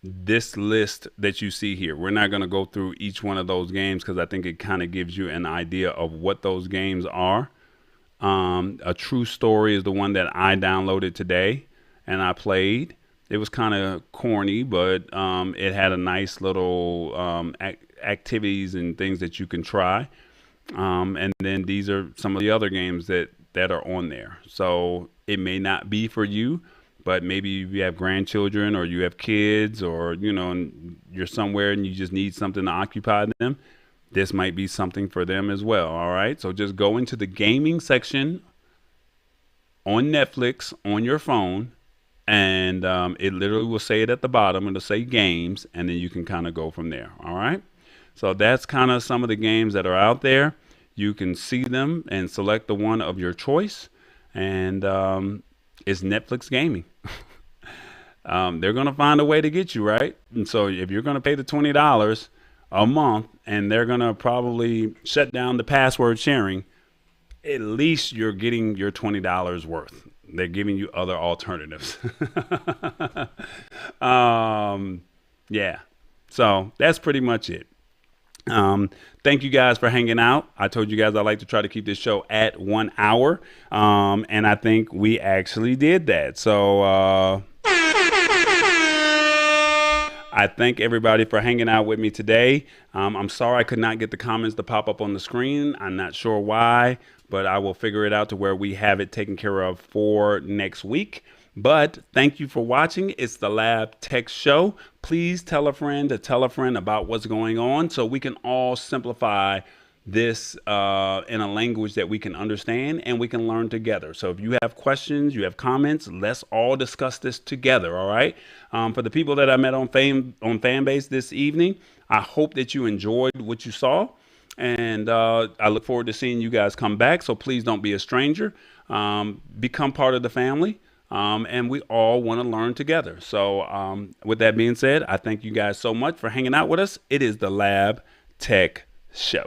this list that you see here. We're not going to go through each one of those games because I think it kind of gives you an idea of what those games are. A True Story is the one that I downloaded today and I played. It was kind of corny, but it had a nice little activities and things that you can try. And then these are some of the other games that are on there. So it may not be for you, but maybe you have grandchildren or you have kids, or and you're somewhere and you just need something to occupy them. This might be something for them as well. All right. So just go into the gaming section on Netflix on your phone, and it literally will say it at the bottom. It'll say games, and then you can kind of go from there. All right. So that's kind of some of the games that are out there. You can see them and select the one of your choice, and it's Netflix gaming. They're going to find a way to get you, right? And so if you're going to pay the $20 a month, and they're going to probably shut down the password sharing, at least you're getting your $20 worth. They're giving you other alternatives. Yeah. So that's pretty much it. Thank you guys for hanging out. I told you guys I like to try to keep this show at 1 hour. And I think we actually did that. So, I thank everybody for hanging out with me today. I'm sorry I could not get the comments to pop up on the screen. I'm not sure why, but I will figure it out to where we have it taken care of for next week. But thank you for watching. It's the Lab Tech Show. Please tell a friend to tell a friend about what's going on so we can all simplify this in a language that we can understand and we can learn together. So if you have questions, you have comments, let's all discuss this together. All right. For the people that I met on Fanbase this evening, I hope that you enjoyed what you saw, and I look forward to seeing you guys come back. So please don't be a stranger. Become part of the family. And we all want to learn together. So with that being said, I thank you guys so much for hanging out with us. It is the Lab Tech Show.